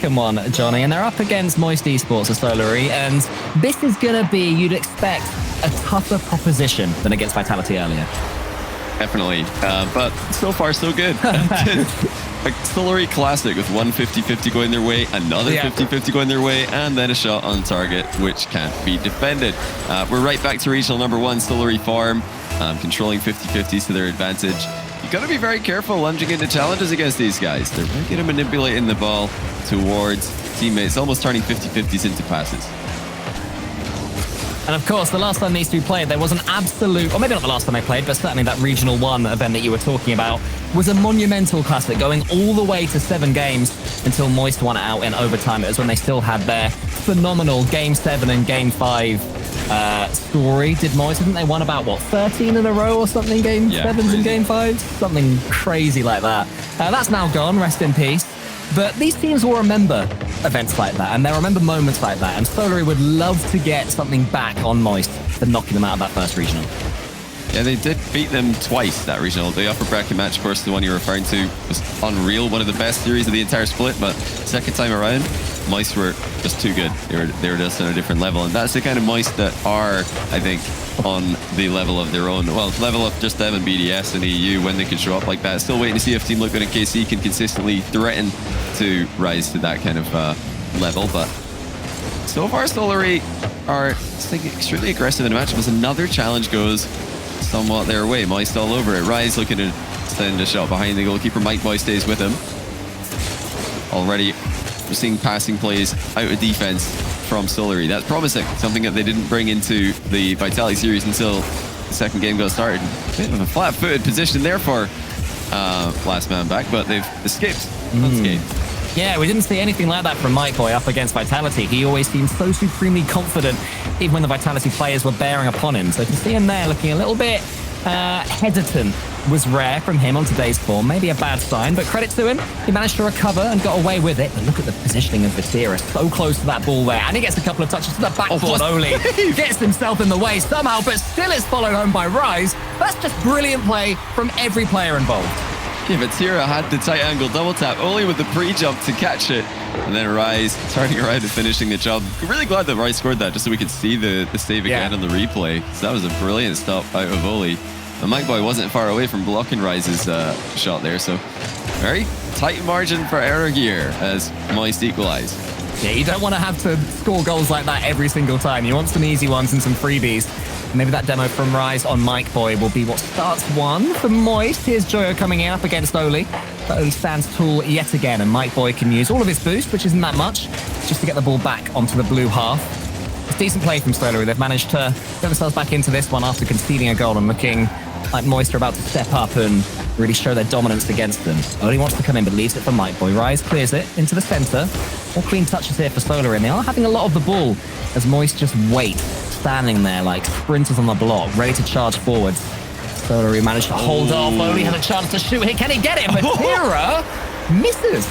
second one, Johnny, and they're up against Moist Esports of Solary, and this is going to be, you'd expect, a tougher proposition than against Vitality earlier. Definitely, but so far so good. A Solary classic with one 50-50 going their way, another 50-50 going their way, and then a shot on target which can't be defended. We're right back to regional number 1, Solary Farm, controlling 50-50s to their advantage. You've got to be very careful lunging into challenges against these guys. They're really good at manipulating the ball towards teammates, almost turning 50-50s into passes. And of course, the last time these two played, there was an absolute, or maybe not the last time they played, but certainly that Regional 1 event that you were talking about was a monumental classic, going all the way to 7 games until Moist won it out in overtime. It was when they still had their phenomenal Game 7 and Game 5 story. Did Moist, didn't they won about, what, 13 in a row or something? Game 7s and Game 5s? Something crazy like that. That's now gone, rest in peace. But these teams will remember events like that, and they'll remember moments like that, and Solary would love to get something back on Moist for knocking them out of that first regional. Yeah, they did beat them twice, that regional. The upper bracket match, of course, the one you're referring to, was unreal, one of the best series of the entire split, but second time around, Moist were just too good. They were just on a different level, and that's the kind of Moist that are, I think, on the level of their own. Well, level up just them and BDS and EU when they can show up like that. Still waiting to see if Team Liquid and KC can consistently threaten to rise to that kind of level, but so far Solary are extremely aggressive in the match. As another challenge goes somewhat their way. Moist all over it. Rise looking to send a shot behind the goalkeeper. Mike Boy stays with him. Already we're seeing passing plays out of defense from Solary. That's promising. Something that they didn't bring into the Vitality series until the second game got started. Bit of a flat-footed position there for last man back, but they've escaped unscathed. Yeah, we didn't see anything like that from Mike Boy up against Vitality. He always seemed so supremely confident, even when the Vitality players were bearing upon him. So to see him there looking a little bit hesitant was rare from him on today's form. Maybe a bad sign, but credit to him. He managed to recover and got away with it. But look at the positioning of Vatira. So close to that ball there. And he gets a couple of touches to the backboard only. Gets himself in the way somehow, but still is followed home by Rise. That's just brilliant play from every player involved. Yeah, Vatira had the tight angle double tap, only with the pre-jump to catch it. And then Rise turning around and finishing the job. I'm really glad that Rise scored that just so we could see the save again on the replay. So that was a brilliant stop out of Oli. And Mike Boy wasn't far away from blocking Rise's shot there, so very tight margin for error here as Moist equalize. Yeah, you don't want to have to score goals like that every single time. You want some easy ones and some freebies. Maybe that demo from Rise on Mike Boy will be what starts one for Moist. Here's Joyo coming in up against Oli. But Oli stands tall yet again, and Mike Boy can use all of his boost, which isn't that much, just to get the ball back onto the blue half. It's decent play from Solary. They've managed to get themselves back into this one after conceding a goal and looking like Moist are about to step up and really show their dominance against them. Oli wants to come in, but leaves it for Mike Boy. Rise clears it into the center. All clean touches here for Solary, and they are having a lot of the ball as Moist just wait, standing there like sprinters on the block, ready to charge forwards. Solary managed to hold off. Oli had a chance to shoot here. Can he get it? But Tira misses.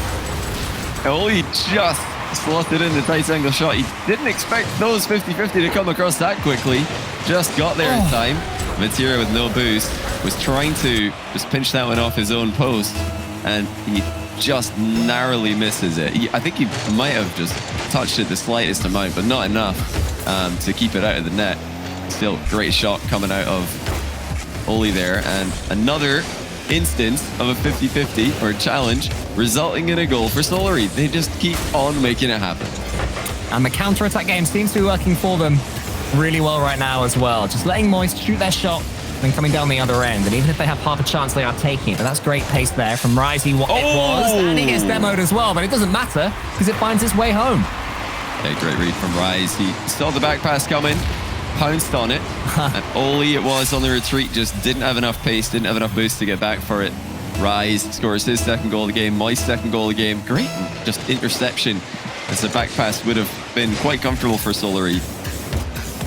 Oli just slotted in the tight angle shot. He didn't expect those 50-50 to come across that quickly. Just got there in time. Vatira with no boost was trying to just pinch that one off his own post, and he just narrowly misses it. I think he might have just touched it the slightest amount, but not enough to keep it out of the net. Still, great shot coming out of Oli there, and another instance of a 50-50 or challenge resulting in a goal for Solary. They just keep on making it happen. And the counter-attack game seems to be working for them really well right now as well. Just letting Moist shoot their shot and coming down the other end. And even if they have half a chance, they are taking it. But that's great pace there from Rise. It was. And he gets demoed as well. But it doesn't matter because it finds its way home. Okay, great read from Rise. He saw the back pass coming, pounced on it. And Oli it was on the retreat. Just didn't have enough pace, didn't have enough boost to get back for it. Rise scores his second goal of the game. Moist's second goal of the game. Great just interception as the back pass would have been quite comfortable for Solary.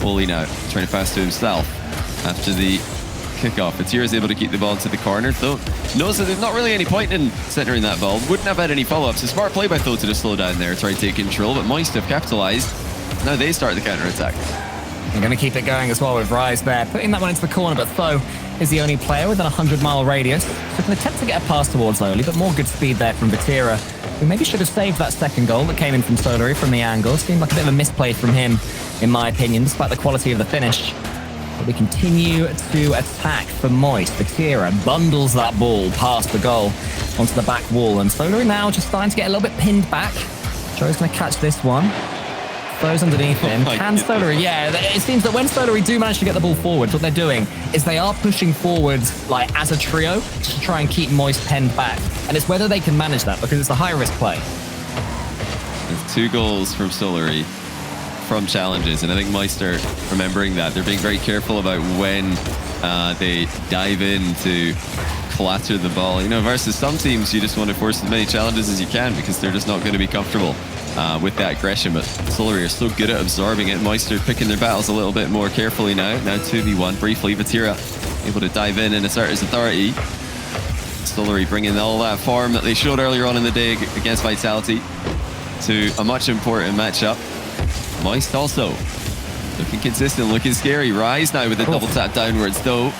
Oli now trying to pass to himself after the kickoff. Vatira is able to keep the ball to the corner, though knows that there's not really any point in centering that ball. Wouldn't have had any follow-ups. A smart play by Tho to just slow down there, try to take control, but Moist have capitalized. Now they start the counter-attack. They're going to keep it going as well with Rise there, putting that one into the corner, but Tho is the only player within a 100-mile radius, so can attempt to get a pass towards Oli, but more good speed there from Vatira We maybe should have saved that second goal that came in from Solary from the angle. Seemed like a bit of a misplay from him, in my opinion, despite the quality of the finish. But we continue to attack for Moist. Vatira bundles that ball past the goal onto the back wall. And Solary now just starting to get a little bit pinned back. Joe's going to catch this one. Throws underneath him. Can Solary? Yeah, it seems that when Solary do manage to get the ball forward, what they're doing is they are pushing forwards like as a trio to try and keep Moist penned back. And it's whether they can manage that because it's a high-risk play. There's 2 goals from Solary from challenges, and I think Moist are remembering that. They're being very careful about when they dive in to clatter the ball. You know, versus some teams, you just want to force as many challenges as you can because they're just not going to be comfortable with that aggression. But Solary are so good at absorbing it. Moist are picking their battles a little bit more carefully now. Now 2v1 briefly. Vatira able to dive in and assert his authority. Solary bringing all that form that they showed earlier on in the day against Vitality to a much important matchup. Moist also looking consistent, looking scary. Rise now with a double tap downwards, though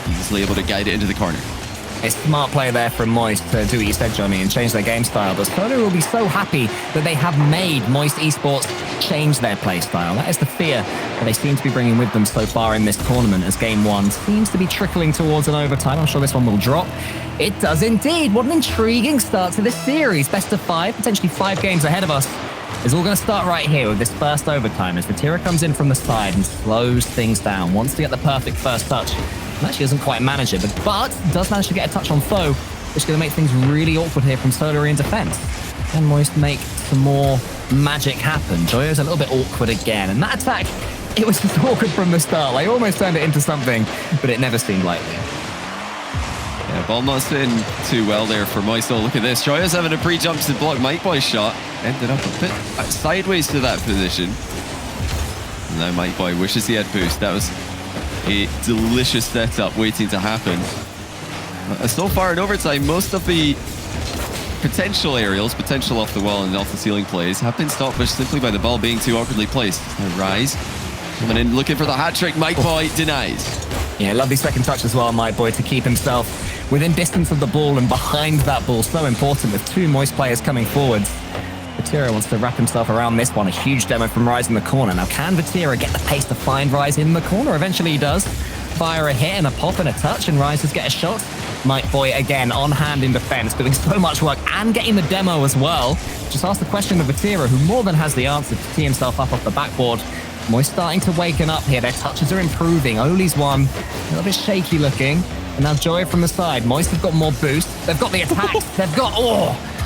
easily able to guide it into the corner. It's smart play there from Moist to do what you said, Johnny, and change their game style. But Solary will be so happy that they have made Moist Esports change their play style. That is the fear that they seem to be bringing with them so far in this tournament, as game 1 seems to be trickling towards an overtime. I'm sure this one will drop. It does indeed. What an intriguing start to this series. Best of 5, potentially 5 games ahead of us. It's all going to start right here with this first overtime as Vatira comes in from the side and slows things down. Wants to get the perfect first touch. And actually doesn't quite manage it, but does manage to get a touch on foe, which is going to make things really awkward here from Solary in defense. Can Moist make some more magic happen? Joyo's a little bit awkward again, and that attack, it was just awkward from the start. They almost turned it into something, but it never seemed likely. Yeah, ball not sitting too well there for Moist. Oh, look at this. Joyo's having a pre-jump to block Mike Boy's shot. Ended up a bit sideways to that position. And now Mike Boy wishes he had boost. That was a delicious setup waiting to happen. So far in overtime, most of the potential aerials, potential off the wall and off the ceiling plays have been stopped simply by the ball being too awkwardly placed. Now Rise coming in looking for the hat-trick. Mike Boy denies. Yeah, lovely second touch as well, Mike Boy, to keep himself within distance of the ball and behind that ball. So important with 2 Moist players coming forwards. Vatira wants to wrap himself around this one. A huge demo from Rise in the corner. Now, can Vatira get the pace to find Rise in the corner? Eventually he does. Fire a hit and a pop and a touch, and Rise does get a shot. Mike Boy, again, on hand in defense, doing so much work and getting the demo as well. Just ask the question of Vatira, who more than has the answer to tee himself up off the backboard. Moist starting to waken up here. Their touches are improving. Oli's one, a little bit shaky looking. And now Joy from the side. Moist have got more boost. They've got the attacks. They've got,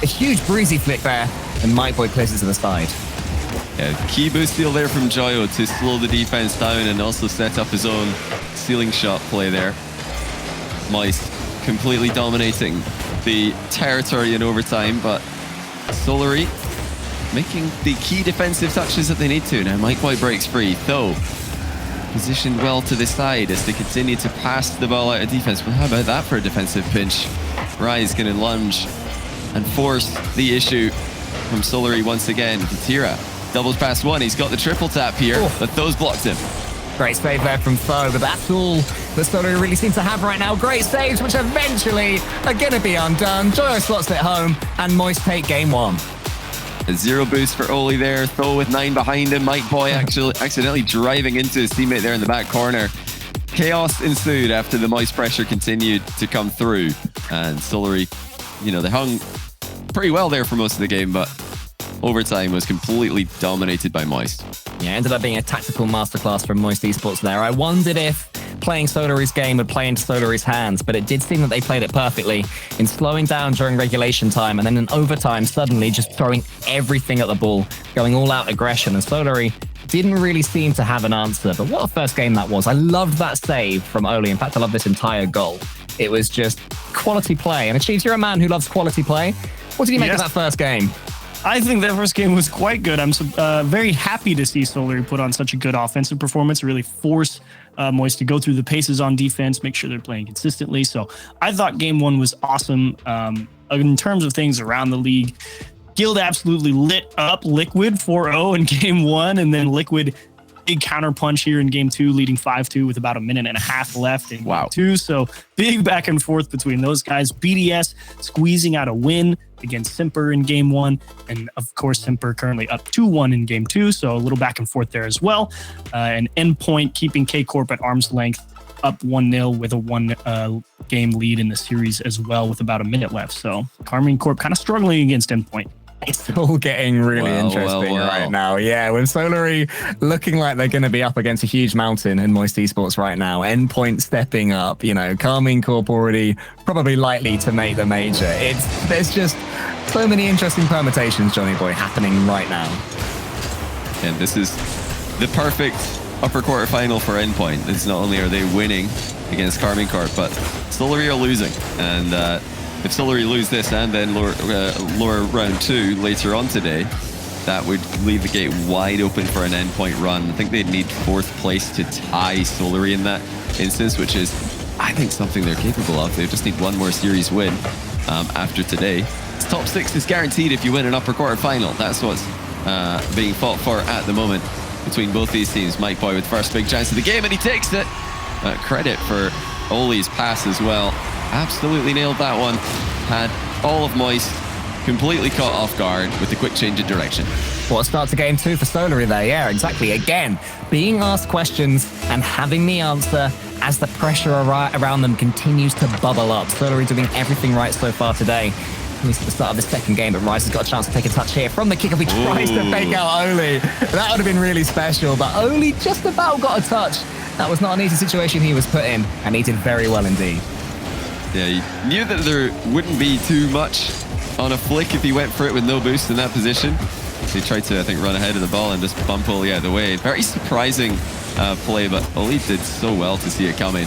a huge breezy flick there. And Mike Boy clears it to the side. Yeah, key boost steal there from Joyo to slow the defense down and also set up his own ceiling shot play there. Moist completely dominating the territory in overtime, but Solary making the key defensive touches that they need to. Now Mike Boy breaks free, though positioned well to the side as they continue to pass the ball out of defense. Well, how about that for a defensive pinch? Rise going to lunge and force the issue from Solary once again. Vatira doubles past one. He's got the triple tap here, but those blocked him. Great save there from Foe, but that's all that Solary really seems to have right now. Great saves, which eventually are going to be undone. Joyo slots it home, and Moist take game 1. A 0 boost for Oli there. Tho with 9 behind him. Mike Boy actually accidentally driving into his teammate there in the back corner. Chaos ensued after the Moist pressure continued to come through. And Solary, they hung pretty well there for most of the game, but overtime was completely dominated by Moist. Yeah, ended up being a tactical masterclass from Moist Esports there. I wondered if playing Solary's game would play into Solary's hands, but it did seem that they played it perfectly in slowing down during regulation time and then in overtime suddenly just throwing everything at the ball, going all out aggression. And Solary didn't really seem to have an answer, but what a first game that was. I loved that save from Oli. In fact, I love this entire goal. It was just quality play. And Achieves, you're a man who loves quality play. What did you make of that first game? I think that first game was quite good. I'm very happy to see Solary put on such a good offensive performance, really force Moist to go through the paces on defense, make sure they're playing consistently. So I thought game 1 was awesome. In terms of things around the league, Guild absolutely lit up Liquid 4-0 in game 1, and then Liquid big counter punch here in game 2, leading 5-2 with about a minute and a half left in game 2. So big back and forth between those guys. BDS squeezing out a win against Simper in game 1. And of course, Simper currently up 2-1 in game 2. So a little back and forth there as well. And Endpoint keeping K-Corp at arm's length, up 1-0 with a 1 game lead in the series as well with about a minute left. So Karmine Corp kind of struggling against Endpoint. It's all getting really interesting right now. Yeah, with Solary looking like they're going to be up against a huge mountain in Moist Esports right now. Endpoint stepping up, you know, Karmine Corp already probably likely to make the major. There's just so many interesting permutations, Johnny Boy, happening right now. And this is the perfect upper quarterfinal for Endpoint. It's not only are they winning against Karmine Corp, but Solary are losing. And if Solary lose this and then lower round 2 later on today, that would leave the gate wide open for an Endpoint run. I think they'd need 4th place to tie Solary in that instance, which is, I think, something they're capable of. They just need one more series win after today. Top 6 is guaranteed if you win an upper quarterfinal. That's what's being fought for at the moment between both these teams. Mike Boy with first big chance of the game, and he takes it. Credit for Oli's pass as well. Absolutely nailed that one. Had all of Moist completely caught off guard with the quick change of direction. What a start to game 2 for Solary there. Yeah, exactly. Again, being asked questions and having the answer as the pressure around them continues to bubble up. Solary doing everything right so far today. At least at the start of the second game, but Rice has got a chance to take a touch here from the kickoff. He tries to fake out Oli. That would have been really special, but Oli just about got a touch. That was not an easy situation he was put in, and he did very well indeed. Yeah, he knew that there wouldn't be too much on a flick if he went for it with no boost in that position. So he tried to, I think, run ahead of the ball and just bump Oli out of the way. Very surprising play, but Oli did so well to see it coming.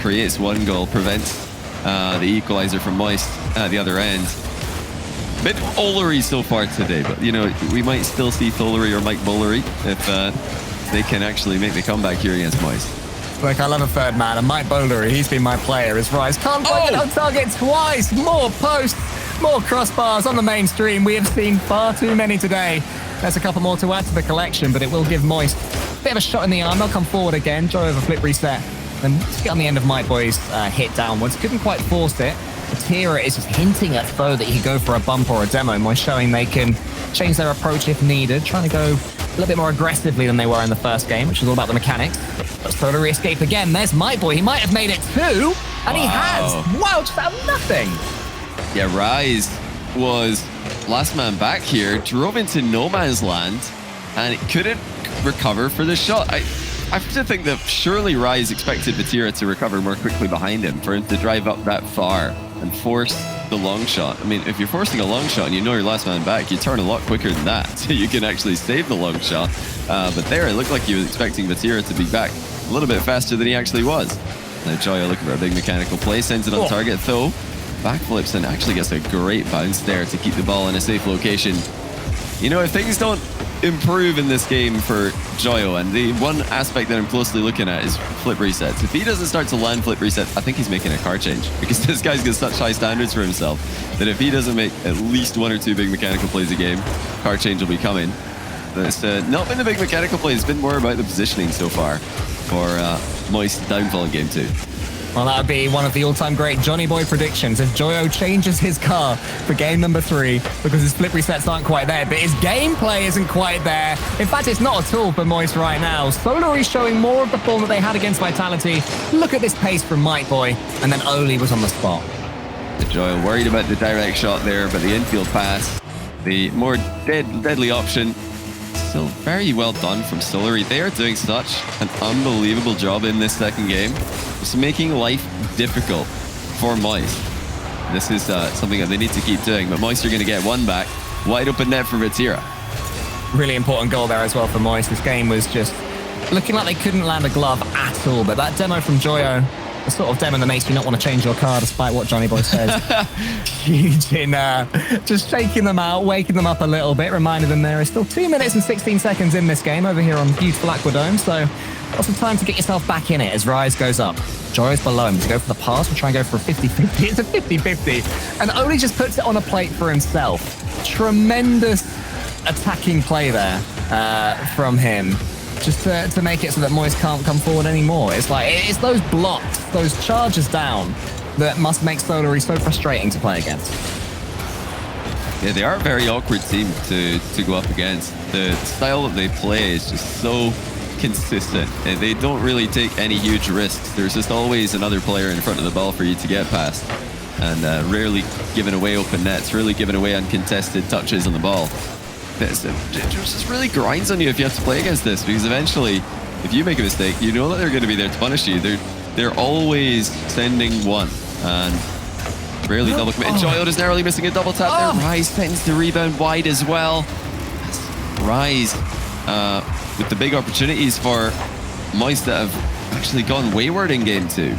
Creates 1 goal, prevents the equalizer from Moist at the other end. Bit Olery so far today, but, you know, we might still see Tholery or Mike Bowlery if they can actually make the comeback here against Moist. Look, I love a third man, and Mike Bowlery, he's been my player as Rise can't quite get on target twice. More posts, more crossbars on the mainstream. We have seen far too many today. There's a couple more to add to the collection, but it will give Moist a bit of a shot in the arm. They'll come forward again, Joy over flip reset, and get on the end of Mike Boy's hit downwards. Couldn't quite force it. Tira is just hinting at Foe that he could go for a bump or a demo. Moist showing they can change their approach if needed, trying to go a little bit more aggressively than they were in the first game, which was all about the mechanics. But Solary escape again. There's Mike Boy. He might have made it 2, and he has. Wow, just out of nothing. Yeah, Rise was last man back here, drove into no man's land, and it couldn't recover for the shot. I have to think that surely Rise expected Vatira to recover more quickly behind him, for him to drive up that far and force the long shot. I mean, if you're forcing a long shot and you know you're last man back, you turn a lot quicker than that, so you can actually save the long shot. But there, it looked like he was expecting Vatira to be back a little bit faster than he actually was. Now Joyo looking for a big mechanical play, sends it on target, though. Backflips and actually gets a great bounce there to keep the ball in a safe location. You know, if things don't improve in this game for Joyo, and the one aspect that I'm closely looking at is flip resets. If he doesn't start to land flip resets, I think he's making a car change, because this guy's got such high standards for himself that if he doesn't make at least 1 or 2 big mechanical plays a game, car change will be coming. But it's not been the big mechanical plays, it's been more about the positioning so far for Moist downfall in game 2. Well, that would be one of the all-time great Johnny Boy predictions if Joyo changes his car for game number 3 because his flip resets aren't quite there, but his gameplay isn't quite there. In fact, it's not at all for Moist right now. Solary showing more of the form that they had against Vitality. Look at this pace from Mike Boy, and then Oli was on the spot. Joyo worried about the direct shot there, but the infield pass, the more deadly option, still very well done from Solary. They are doing such an unbelievable job in this second game. It's making life difficult for Moist. This is something that they need to keep doing, but Moist are going to get 1 back. Wide open net for Vatira. Really important goal there as well for Moist. This game was just looking like they couldn't land a glove at all, but that demo from Joyo, the sort of demo that makes you not want to change your car despite what Johnny Boy says. Huge in just shaking them out, waking them up a little bit, reminding them there is still 2 minutes and 16 seconds in this game over here on beautiful Aquadome, so lots of time to get yourself back in it as Rise goes up. Joyo's below him to go for the pass. We'll try and go for a 50-50. It's a 50-50. And Oli just puts it on a plate for himself. Tremendous attacking play there from him. just to make it so that Moist can't come forward anymore. It's like, it's those blocks, those charges down that must make Solary so frustrating to play against. Yeah, they are a very awkward team to go up against. The style that they play is just so consistent. And they don't really take any huge risks. There's just always another player in front of the ball for you to get past. And rarely giving away open nets, really giving away uncontested touches on the ball. It just really grinds on you if you have to play against this, because eventually, if you make a mistake, you know that they're going to be there to punish you. They're always sending one and rarely double commit. And Joyo is narrowly missing a double tap there. Rise tends to rebound wide as well. Rise with the big opportunities for Moist that have actually gone wayward in game 2.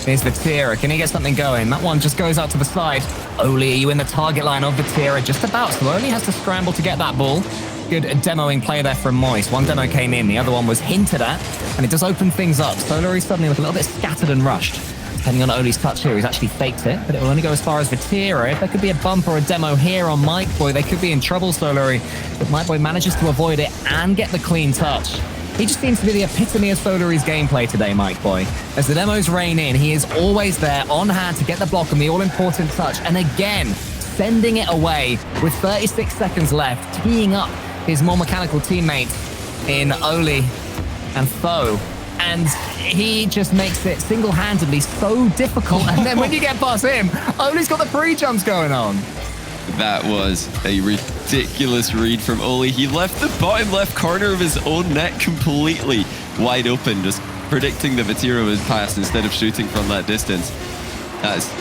Here's Vatira. Can he get something going? That one just goes out to the side. Oli, are you in the target line of Vatira? Just about. So Oli has to scramble to get that ball. Good demoing play there from Moist. One demo came in, the other one was hinted at, and it does open things up. Solary suddenly look a little bit scattered and rushed. Depending on Oli's touch here, he's actually faked it, but it will only go as far as Vatira. If there could be a bump or a demo here on Mike Boy, they could be in trouble, Solary. But Mike Boy manages to avoid it and get the clean touch. He just seems to be the epitome of Solary's gameplay today, Mike Boy. As the demos rain in, he is always there on hand to get the block on the all-important touch. And again, sending it away with 36 seconds left, teeing up his more mechanical teammates in Oli and Foe. And he just makes it single-handedly so difficult. And then when you get past him, Oli's got the pre-jumps going on. That was a ridiculous read from Oli. He left the bottom left corner of his own net completely wide open, just predicting that Vatira would pass instead of shooting from that distance. That's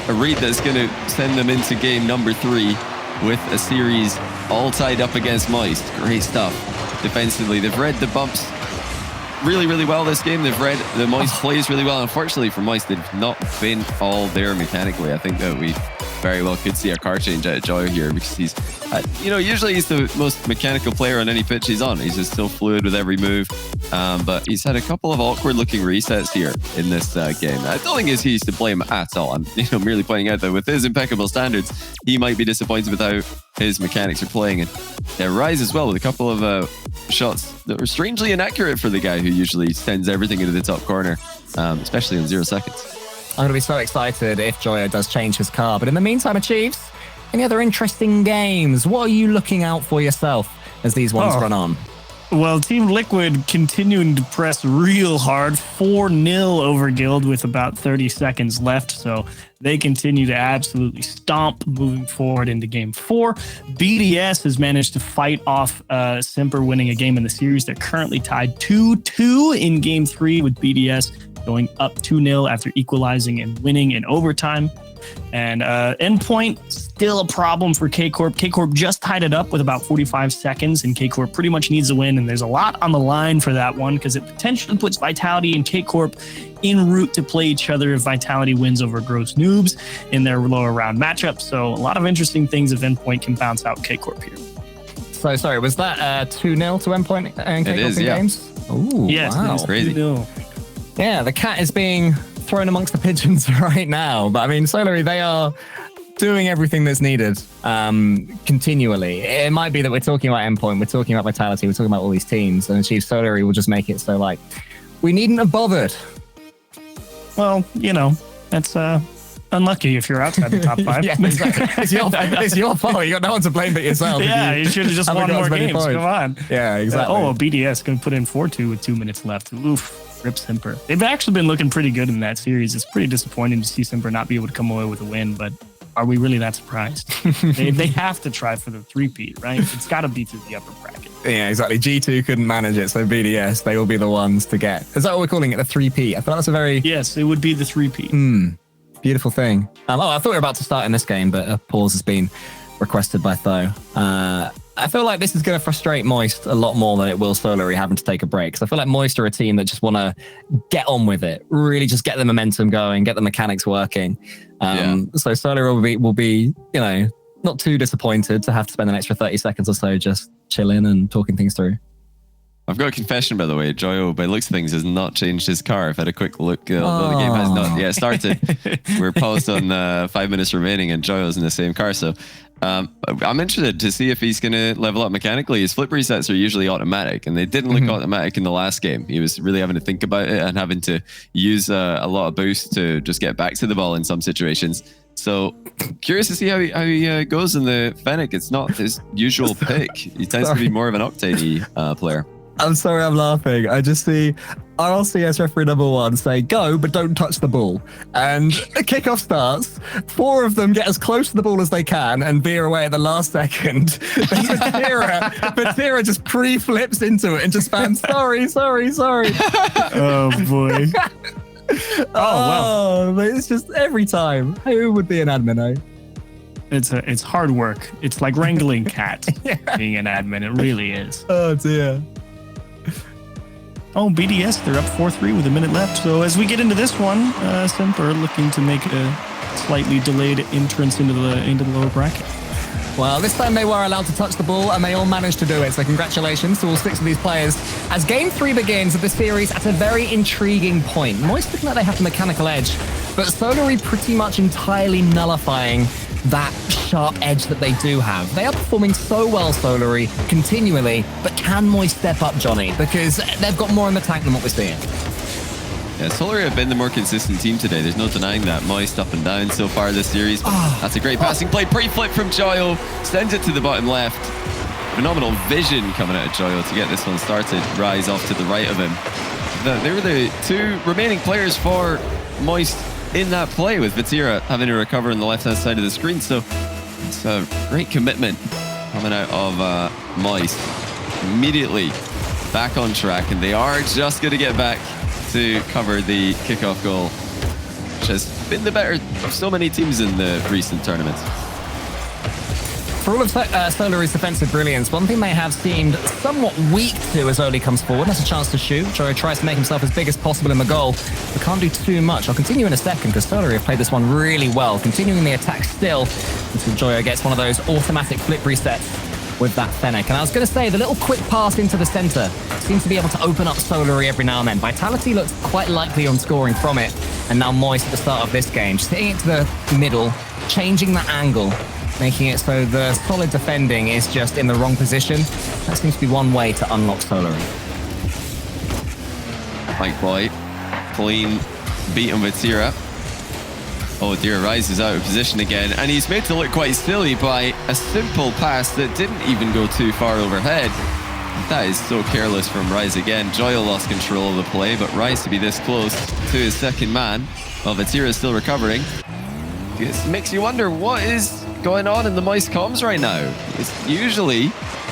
a read that's going to send them into game number 3 with a series all tied up against Moist. Great stuff defensively. They've read the bumps really, really well this game. They've read the Moist plays really well. Unfortunately for Moist, they've not been all there mechanically. I think that we very well could see a car change out of Joyo here, because he's, usually he's the most mechanical player on any pitch he's on. He's just so fluid with every move. But he's had a couple of awkward looking resets here in this game. I don't think he's to blame at all. I'm merely pointing out that with his impeccable standards, he might be disappointed with how his mechanics are playing. And Rise as well with a couple of shots that were strangely inaccurate for the guy who usually sends everything into the top corner, especially in 0 seconds. I'm going to be so excited if Joyo does change his car. But in the meantime, Achieves, any other interesting games? What are you looking out for yourself as these ones run on? Well, Team Liquid continuing to press real hard, 4-0 over Guild with about 30 seconds left. So they continue to absolutely stomp moving forward into game 4. BDS has managed to fight off Simper winning a game in the series. They're currently tied 2-2 in game 3 with BDS going up 2-0 after equalizing and winning in overtime. And Endpoint, still a problem for K-Corp. K-Corp just tied it up with about 45 seconds, and K-Corp pretty much needs a win. And there's a lot on the line for that one, because it potentially puts Vitality and K-Corp en route to play each other if Vitality wins over Gross Noobs in their lower round matchup. So a lot of interesting things if Endpoint can bounce out K-Corp here. So, sorry, was that 2-0 to Endpoint and K-Corp in games? Ooh, yes, wow. That's crazy. 2-0. Yeah, the cat is being thrown amongst the pigeons right now. But I mean, Solary, they are doing everything that's needed continually. It might be that we're talking about Endpoint, we're talking about Vitality, we're talking about all these teams, and Chief Solary will just make it so, like, we needn't have bothered. Well, that's unlucky if you're outside the top 5. Yeah, exactly. It's your fault. You got no one to blame but yourself. Yeah, you should have just won more games. Come on. Yeah, exactly. BDS going to put in 4-2 with 2 minutes left. Oof. Rip Simper. They've actually been looking pretty good in that series. It's pretty disappointing to see Simper not be able to come away with a win, but are we really that surprised? they have to try for the 3-peat, right? It's got to be through the upper bracket. Yeah, exactly. G2 couldn't manage it, so BDS, they will be the ones to get. Is that what we're calling it, the 3-peat? I thought that's a very... Yes, it would be the 3-peat. Beautiful thing. I thought we were about to start in this game, but a pause has been requested by Tho. I feel like this is going to frustrate Moist a lot more than it will Solary having to take a break. So I feel like Moist are a team that just want to get on with it, really just get the momentum going, get the mechanics working. So Solary will be, not too disappointed to have to spend an extra 30 seconds or so just chilling and talking things through. I've got a confession, by the way. Joyo, by the looks of things, has not changed his car. I've had a quick look. The game has not yet started. We're paused on 5 minutes remaining, and Joyo's in the same car. So I'm interested to see if he's going to level up mechanically. His flip resets are usually automatic, and they didn't look automatic in the last game. He was really having to think about it and having to use a lot of boost to just get back to the ball in some situations. So curious to see how he goes in the Fennec. It's not his usual pick. He tends to be more of an octane player. I'm sorry, I'm laughing. I just see RLCS referee number 1 say, go, but don't touch the ball. And the kickoff starts. 4 of them get as close to the ball as they can and veer away at the last second. Batira just pre-flips into it and just spams, sorry. Oh, boy. Oh, wow. It's just every time. Who would be an admin, eh? It's hard work. It's like wrangling cats being an admin. It really is. Oh, dear. Oh, BDS, they're up 4-3 with a minute left. So as we get into this one, Semper looking to make a slightly delayed entrance into the lower bracket. Well, this time they were allowed to touch the ball, and they all managed to do it. So congratulations to all 6 of these players. As Game 3 begins of the series at a very intriguing point. Moist looking like they have the mechanical edge, but Solary pretty much entirely nullifying that sharp edge that they do have. They are performing so well, Solary, continually, but can Moist step up, Johnny? Because they've got more in the tank than what we're seeing. Yeah, Solary have been the more consistent team today. There's no denying that. Moist up and down so far this series. That's a great passing play. Pre-flip from Joyo. Sends it to the bottom left. Phenomenal vision coming out of Joyo to get this one started. Rise off to the right of him. They were the 2 remaining players for Moist in that play, with Batira having to recover on the left-hand side of the screen. So it's a great commitment coming out of Moist. Immediately back on track, and they are just going to get back to cover the kickoff goal, which has been the better of so many teams in the recent tournaments. For all of Solary's defensive brilliance, one thing they have seemed somewhat weak to as Oli comes forward, has a chance to shoot. Joyo tries to make himself as big as possible in the goal, but can't do too much. I'll continue in a second, because Solary have played this one really well, continuing the attack still until Joyo gets one of those automatic flip resets with that Fennec. And I was going to say, the little quick pass into the center seems to be able to open up Solary every now and then. Vitality looks quite likely on scoring from it, and now Moist at the start of this game, just hitting it to the middle, changing the angle, making it so the solid defending is just in the wrong position. That seems to be one way to unlock Solary. Mike Boy, clean beat on Batira. Oh dear, Rise is out of position again, and he's made to look quite silly by a simple pass that didn't even go too far overhead. That is so careless from Rise again. Joyo lost control of the play, but Rise to be this close to his second man, while Batira is still recovering. It makes you wonder what is going on in the Moist comms right now. It's usually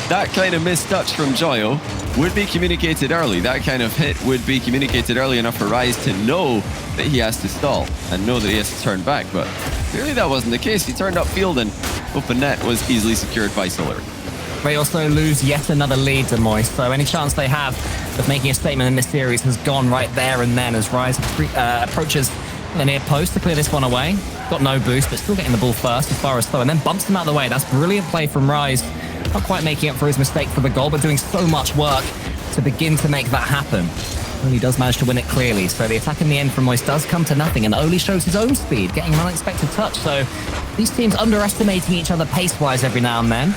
that kind of mistouch from Joyo would be communicated early. That kind of hit would be communicated early enough for Rise to know that he has to stall and know that he has to turn back. But clearly that wasn't the case. He turned upfield and open net was easily secured by Solary. They also lose yet another lead to Moist, so any chance they have of making a statement in this series has gone right there and then as Rise approaches the near post to clear this one away. Got no boost, but still getting the ball first as far as slow, and then bumps him out of the way. That's brilliant play from Rise. Not quite making up for his mistake for the goal, but doing so much work to begin to make that happen. Oli does manage to win it clearly, so the attack in the end from Moist does come to nothing, and Oli shows his own speed, getting an unexpected touch. So these teams underestimating each other pace-wise every now and then.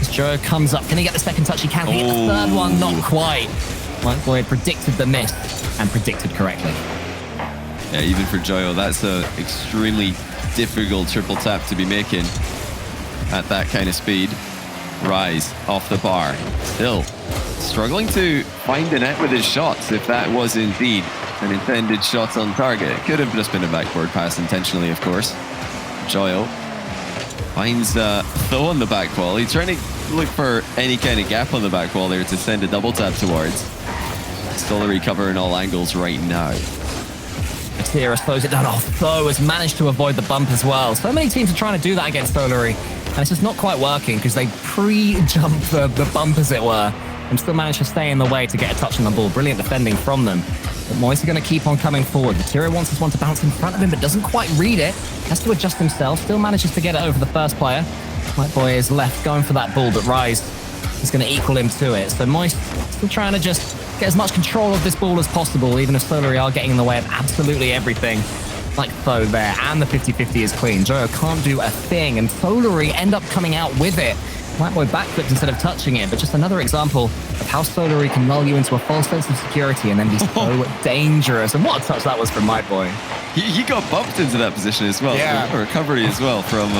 As Joe comes up, can he get the second touch? He can. Can he get the third one? Not quite. Mike Boyd predicted the miss and predicted correctly. Yeah, even for Joyo, that's an extremely difficult triple tap to be making at that kind of speed. Rise off the bar. Still struggling to find the net with his shots, if that was indeed an intended shot on target. It could have just been a backboard pass intentionally, of course. Joyo finds Tho on the back wall. He's trying to look for any kind of gap on the back wall there to send a double tap towards. Solary covering all angles right now. Batira slows it down. Oh, Tho has managed to avoid the bump as well. So many teams are trying to do that against Solary, and it's just not quite working because they pre-jump the bump, as it were, and still manage to stay in the way to get a touch on the ball. Brilliant defending from them. But Moist are going to keep on coming forward. Batira wants this one to bounce in front of him, but doesn't quite read it. Has to adjust himself. Still manages to get it over the first player. White Boy is left going for that ball, but Rise is going to equal him to it. So Moist still trying to just get as much control of this ball as possible, even if Solary are getting in the way of absolutely everything. like Tho there, and the 50-50 is clean. Joyo can't do a thing, and Solary end up coming out with it. Mightboy backflipped instead of touching it, but just another example of how Solary can lull you into a false sense of security and then be so dangerous. And what a touch that was from Mightboy. He got bumped into that position as well. Yeah. A recovery as well from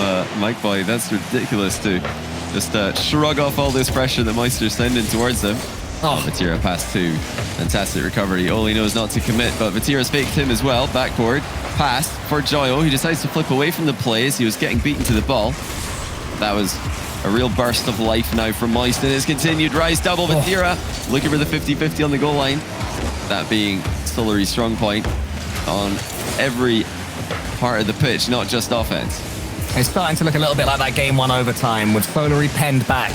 Mightboy. That's ridiculous to just shrug off all this pressure that Meister's sending towards them. Oh, Vatira pass 2. Fantastic recovery. Oli knows not to commit, but Vatira's faked him as well. Backboard pass for Joyo, who decides to flip away from the plays. He was getting beaten to the ball. That was a real burst of life now from Moist, and it's continued. Rise double. Vatira looking for the 50-50 on the goal line. That being Solary's strong point on every part of the pitch, not just offense. It's starting to look a little bit like that game 1 overtime with Solary penned back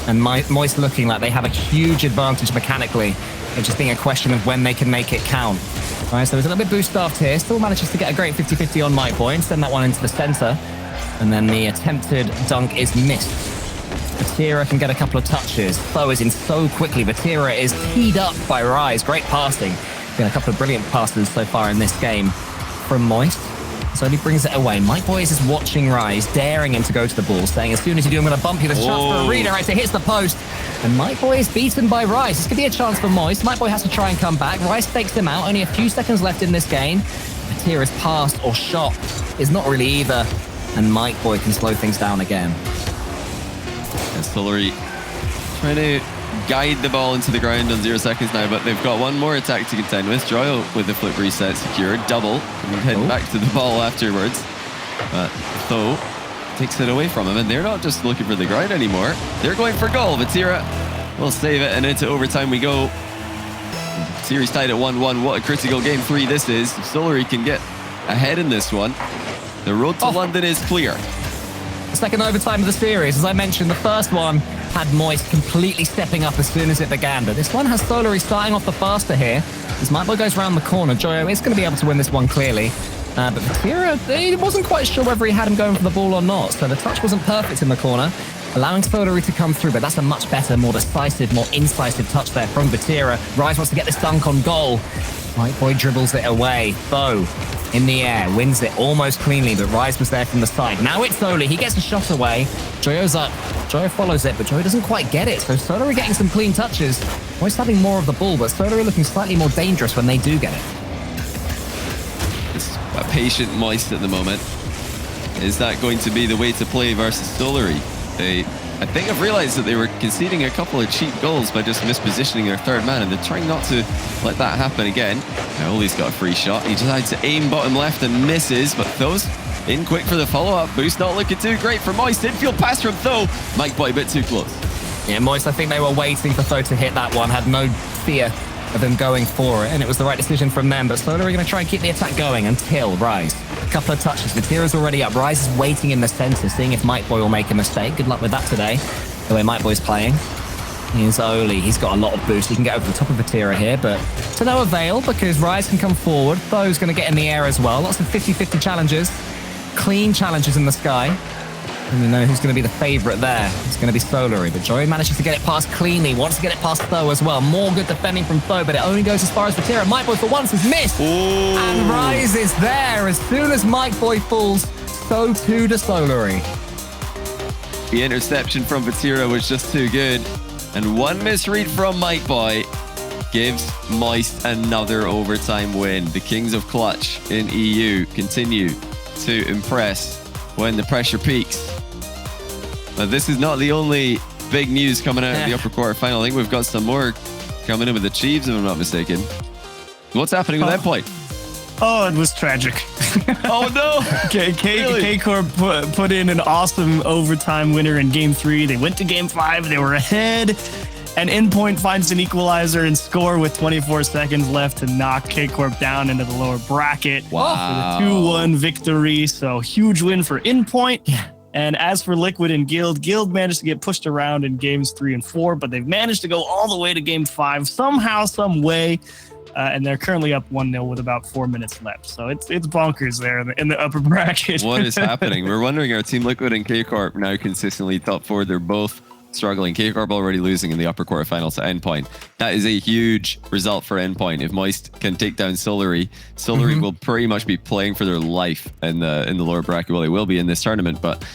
and Moist looking like they have a huge advantage mechanically. It's just being a question of when they can make it count. All right, so there's a little bit boost staffed here. Still manages to get a great 50-50 on Mightboy and send that one into the center. And then the attempted dunk is missed. Vatira can get a couple of touches. Tho is in so quickly. Vatira is teed up by Rise. Great passing. Been a couple of brilliant passes so far in this game from Moist. So he brings it away. Mightboy is just watching Rise, daring him to go to the ball, saying, as soon as you do, I'm going to bump you. There's a chance for a redirect. It hits the post. And Mightboy is beaten by Rise. This could be a chance for Moist. Mightboy has to try and come back. Rise takes him out. Only a few seconds left in this game. Vatira's pass or shot is not really either. And Mightboy can slow things down again. And Solary trying to guide the ball into the ground on 0 seconds now, but they've got one more attack to contend with. Joyo with the flip reset secured. Double. And heading back to the ball afterwards. But Tho takes it away from him, and they're not just looking for the ground anymore. They're going for goal. Vatira will save it, and into overtime we go. Series tied at 1-1. What a critical game 3 this is. If Solary can get ahead in this one, the road to London is clear. The second overtime of the series, as I mentioned, the first one had Moist completely stepping up as soon as it began, but this one has Solary starting off the faster here. As Mightboy goes around the corner, Joyo is going to be able to win this one clearly. But Vatira, he wasn't quite sure whether he had him going for the ball or not, so the touch wasn't perfect in the corner, allowing Solary to come through, but that's a much better, more decisive, more incisive touch there from Vatira. Rise wants to get this dunk on goal. Mightboy dribbles it away. Tho in the air, wins it almost cleanly, but Rise was there from the side. Now it's Solary. He gets a shot away. Joyo's up. Joyo follows it, but Joyo doesn't quite get it. So Solary getting some clean touches. Moist having more of the ball, but Solary looking slightly more dangerous when they do get it. It's a patient Moist at the moment. Is that going to be the way to play versus Solary? They, I think, have realized that they were conceding a couple of cheap goals by just mispositioning their third man, and they're trying not to let that happen again. Now Oli's got a free shot. He decides to aim bottom left and misses, but Tho's in quick for the follow-up. Boost not looking too great for Moist. Infield pass from Tho. Mightboy a bit too close. Yeah, Moist, I think they were waiting for Tho to hit that one, had no fear of them going for it, and it was the right decision from them, but Solary are going to try and keep the attack going until Rise. A couple of touches. Vatira's already up. Rise is waiting in the center, seeing if Mightboy will make a mistake. Good luck with that today, the way Mightboy's playing. Here's Oli. He's got a lot of boost. He can get over the top of Vatira here, but to no avail because Rise can come forward. Tho's going to get in the air as well. Lots of 50-50 challenges. Clean challenges in the sky. And we know who's going to be the favorite there. It's going to be Solary, but Joy manages to get it past cleanly. Wants to get it past Tho as well. More good defending from Tho, but it only goes as far as Vatira. Mightboy for once has missed. Ooh. And Rise is there. As soon as Mightboy falls, so too does Solary. The interception from Vatira was just too good. And one misread from Mightboy gives Moist another overtime win. The Kings of Clutch in EU continue to impress when the pressure peaks. Now, this is not the only big news coming out of the upper quarter final. I think we've got some more coming in with the Chiefs, if I'm not mistaken. What's happening with that point? Oh, it was tragic. Oh, no. K-Corp put in an awesome overtime winner in Game 3. They went to Game 5. They were ahead. And Endpoint finds an equalizer and score with 24 seconds left to knock K-Corp down into the lower bracket. Wow. For the 2-1 victory. So huge win for Endpoint. Yeah. And as for Liquid and Guild managed to get pushed around in games 3 and 4, but they've managed to go all the way to Game 5 somehow, some way. And they're currently up 1-0 with about 4 minutes left. So it's bonkers there in the upper bracket. What is happening? We're wondering, are Team Liquid and K-Corp now consistently top 4? They're both struggling. kickoff already losing in the upper quarterfinal to Endpoint. That is a huge result for Endpoint. If Moist can take down Solary, Solary will pretty much be playing for their life in the lower bracket. Well, they will be in this tournament, but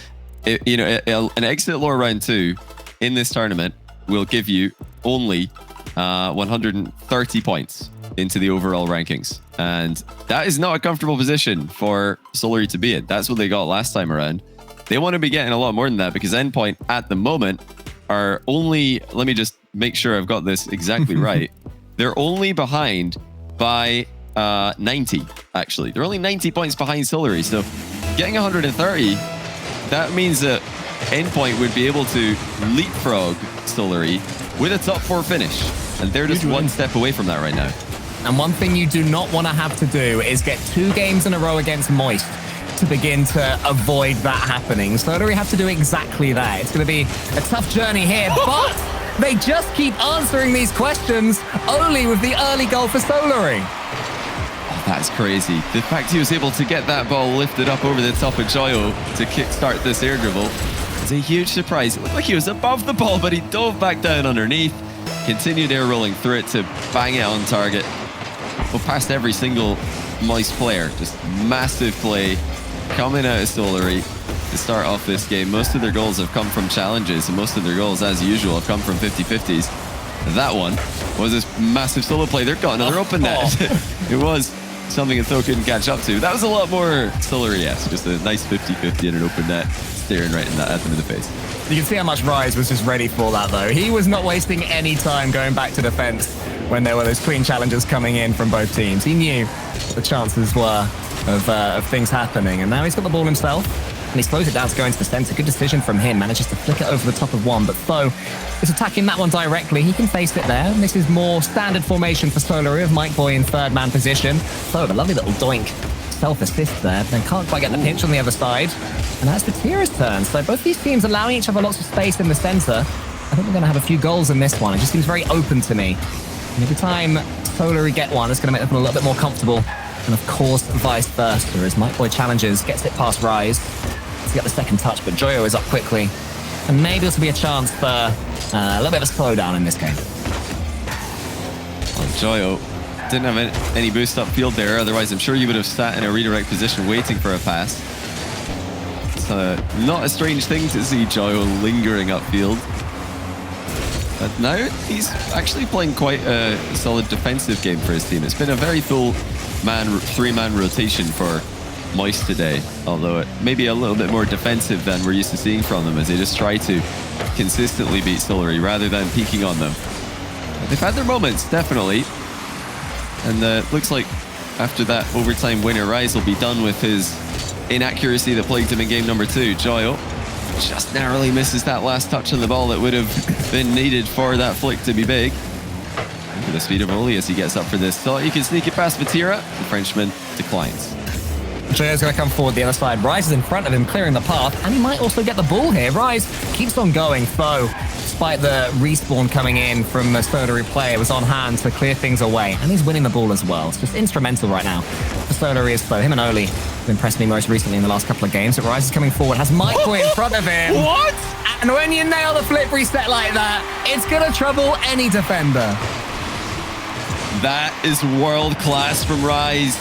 an exit at lower round 2 in this tournament will give you only 130 points into the overall rankings. And that is not a comfortable position for Solary to be in. That's what they got last time around. They want to be getting a lot more than that because Endpoint at the moment are only, let me just make sure I've got this exactly right. They're only behind by 90, actually. They're only 90 points behind Solary. So getting 130, that means that Endpoint would be able to leapfrog Solary with a top 4 finish. And they're just one step away from that right now. And one thing you do not want to have to do is get 2 games in a row against Moist to begin to avoid that happening. Solary have to do exactly that. It's going to be a tough journey here, but they just keep answering these questions. Oli with the early goal for Solary. Oh, that's crazy. The fact he was able to get that ball lifted up over the top of Joyo to kickstart this air dribble is a huge surprise. It looked like he was above the ball, but he dove back down underneath, continued air rolling through it to bang it on target. Well, past every single Moist player. Just massive play coming out of Solary to start off this game. Most of their goals have come from challenges, and most of their goals, as usual, have come from 50-50s. That one was this massive solo play. They've got another open net. It was something that Tho couldn't catch up to. That was a lot more Solary-esque. Just a nice 50-50 and an open net staring right in that at them in the face. You can see how much Rise was just ready for that, though. He was not wasting any time going back to defense when there were those clean challenges coming in from both teams. He knew what the chances were of things happening, and now he's got the ball himself, and he slows it down to go into the center. Good decision from him, manages to flick it over the top of one, but Tho is attacking that one directly. He can face it there, and this is more standard formation for Solary with Mike Boy in third man position. Tho, a lovely little doink self-assist there, but then can't quite get the pinch on the other side, and that's Vatira's turn. So both these teams allowing each other lots of space in the center. I think we're going to have a few goals in this one. It just seems very open to me. And every time Solary get one, it's going to make them feel a little bit more comfortable. And of course, vice versa, as Mike Boy challenges, gets it past Rise to get the second touch, but Joyo is up quickly. And maybe this will be a chance for a little bit of a slowdown in this game. Well, Joyo didn't have any boost upfield there, otherwise I'm sure you would have sat in a redirect position waiting for a pass. It's not a strange thing to see Joyo lingering upfield. But now he's actually playing quite a solid defensive game for his team. It's been a very full three-man rotation for Moist today, although it may be a little bit more defensive than we're used to seeing from them as they just try to consistently beat Solary rather than peeking on them. They've had their moments, definitely. And looks like after that overtime winner, Rise will be done with his inaccuracy that plagued him in game number 2. Joyo just narrowly misses that last touch on the ball that would have been needed for that flick to be big. Look at the speed of Oli as he gets up for this. Thought you can sneak it past Vatira. The Frenchman declines. Joyo's going to come forward the other side. Rise is in front of him, clearing the path, and he might also get the ball here. Rise keeps on going, Tho, despite the respawn coming in from the Solary player, was on hand to clear things away, and he's winning the ball as well. It's just instrumental right now for Solary is Tho. Him and Oli have impressed me most recently in the last couple of games, but Rise is coming forward, has Mike Boy in front of him. What? And when you nail the flip reset like that, it's going to trouble any defender. That is world class from Rise.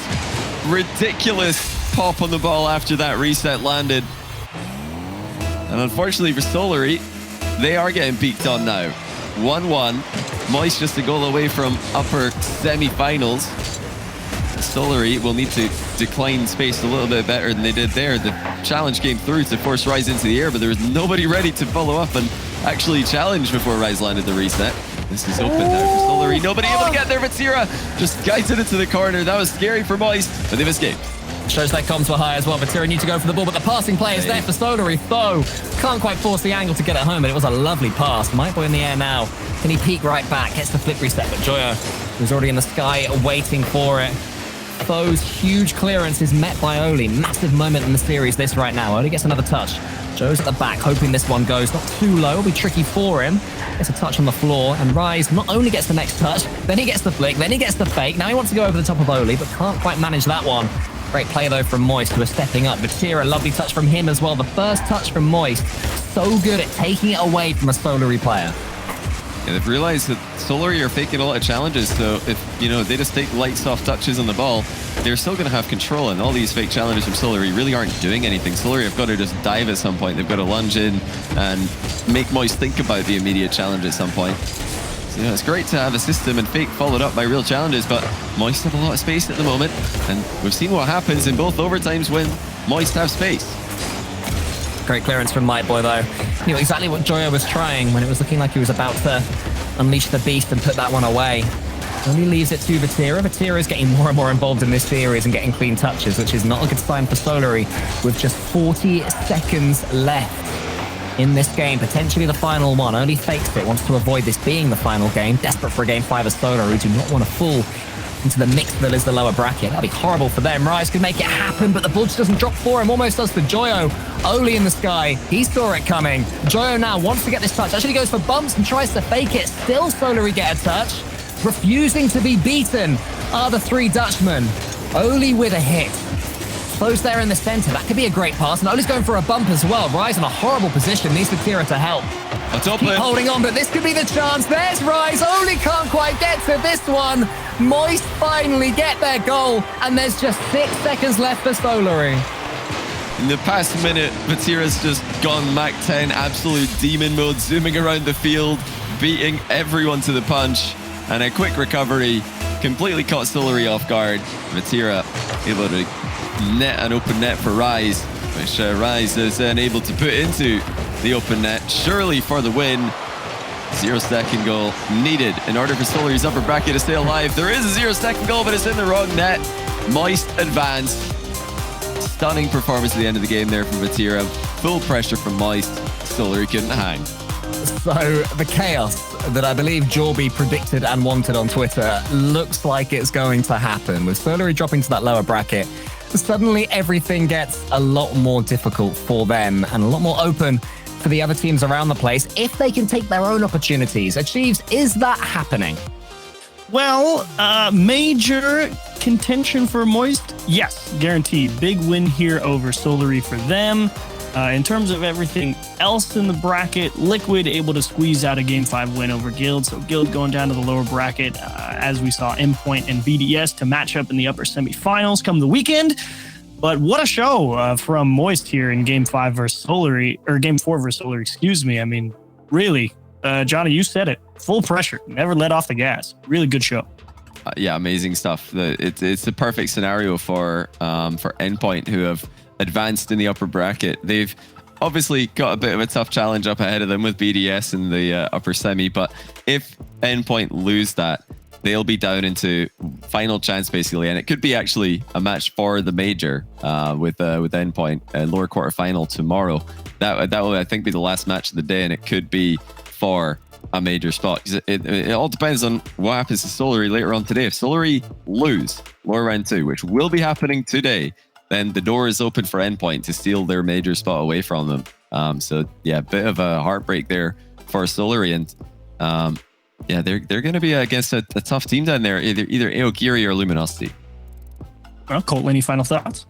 Ridiculous pop on the ball after that reset landed. And unfortunately for Solary, they are getting peaked on now. 1-1. Moist just a goal away from upper semi-finals. Solary will need to decline space a little bit better than they did there. The challenge came through to force Rise into the air, but there was nobody ready to follow up and actually challenge before Rise landed the reset. This is open now for Solary. Nobody able to get there. Vatira just guided it to the corner. That was scary for Moist, but they've escaped. Shows their comms were high as well. Vatira need to go for the ball, but the passing play is there for Solary. Tho can't quite force the angle to get it home, but it was a lovely pass. Mike Boy in the air now. Can he peek right back? Gets the flip reset, but Joyo, who's already in the sky waiting for it. Tho's huge clearance is met by Oli. Massive moment in the series this right now. Oli gets another touch. Joe's at the back, hoping this one goes not too low. It'll be tricky for him. Gets a touch on the floor, and Rise not only gets the next touch, then he gets the flick, then he gets the fake. Now he wants to go over the top of Oli, but can't quite manage that one. Great play, though, from Moist, who are stepping up. Vatira, lovely touch from him as well. The first touch from Moist, so good at taking it away from a Solary player. Yeah, they've realized that Solary are faking a lot of challenges, so if, they just take light, soft touches on the ball, they're still going to have control, and all these fake challenges from Solary really aren't doing anything. Solary have got to just dive at some point. They've got to lunge in and make Moist think about the immediate challenge at some point. So, it's great to have a system and fake followed up by real challenges, but Moist have a lot of space at the moment, and we've seen what happens in both overtimes when Moist have space. Great clearance from Might Boy, though. Knew exactly what Joyo was trying when it was looking like he was about to unleash the beast and put that one away. Only leaves it to Vatira. Vatira is getting more and more involved in this series and getting clean touches, which is not a good sign for Solary, with just 40 seconds left in this game, potentially the final one. Only fakes it, wants to avoid this being the final game. Desperate for a game 5 of Solary, who do not want to fall into the mix that is the lower bracket. That'd be horrible for them. Rise could make it happen, but the bulge doesn't drop for him. Almost does for Joyo. Oli in the sky. He saw it coming. Joyo now wants to get this touch. Actually goes for bumps and tries to fake it. Still Solary get a touch. Refusing to be beaten are the 3 Dutchmen. Oli with a hit. Close there in the center. That could be a great pass. And Oli's going for a bump as well. Rise in a horrible position. Needs Vatira to help. Keep holding on, but this could be the chance. There's Rise. Oli can't quite get to this one. Moist finally get their goal. And there's just 6 seconds left for Solary. In the past minute, Vatira's just gone Mach 10, absolute demon mode, zooming around the field, beating everyone to the punch. And a quick recovery completely caught Solary off guard. Vatira able to net an open net for Rise, which Rise is then able to put into the open net, surely for the win. 0-second goal needed in order for Solary's upper bracket to stay alive. There is a 0-second goal, but it's in the wrong net. Moist advanced. Stunning performance at the end of the game there from Vatira. Full pressure from Moist. Solary couldn't hang. So the chaos that I believe Jorby predicted and wanted on Twitter looks like it's going to happen. With Solary dropping to that lower bracket, suddenly everything gets a lot more difficult for them and a lot more open for the other teams around the place if they can take their own opportunities. Achieves, is that happening? Well, major contention for Moist? Yes, guaranteed. Big win here over Solary for them. In terms of everything else in the bracket, Liquid able to squeeze out a Game 5 win over Guild. So Guild going down to the lower bracket, as we saw Endpoint and BDS to match up in the upper semifinals come the weekend. But what a show from Moist here in Game 5 versus Solary, or Game 4 versus Solary, excuse me. I mean, really, Johnny, you said it. Full pressure, never let off the gas. Really good show. Yeah, amazing stuff. It's the perfect scenario for Endpoint, who have advanced in the upper bracket. They've obviously got a bit of a tough challenge up ahead of them with BDS in the upper semi, but if Endpoint lose that, they'll be down into final chance basically, and it could be actually a match for the major with Endpoint, lower quarterfinal tomorrow. That will, I think, be the last match of the day, and it could be for a major spot. It all depends on what happens to Solary later on today. If Solary lose lower round 2, which will be happening today, then the door is open for Endpoint to steal their major spot away from them. So yeah, a bit of a heartbreak there for Solary, and yeah, they're going to be against a tough team down there, either Aokiri or Luminosity. Well, Colt, any final thoughts?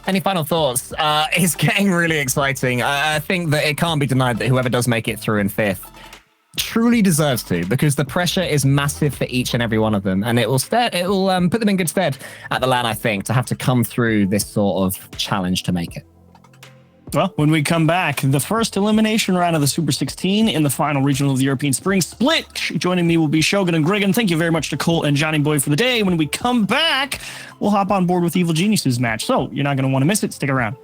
Any final thoughts? It's getting really exciting. I think that it can't be denied that whoever does make it through in 5th truly deserves to, because the pressure is massive for each and every one of them, and it will put them in good stead at the LAN, I think, to have to come through this sort of challenge to make it. Well, when we come back, the first elimination round of the Super 16 in the final regional of the European Spring Split. Joining me will be Shogun and Grigan. Thank you very much to Colt and Johnny Boy for the day. When we come back, we'll hop on board with Evil Geniuses match. So you're not going to want to miss it. Stick around.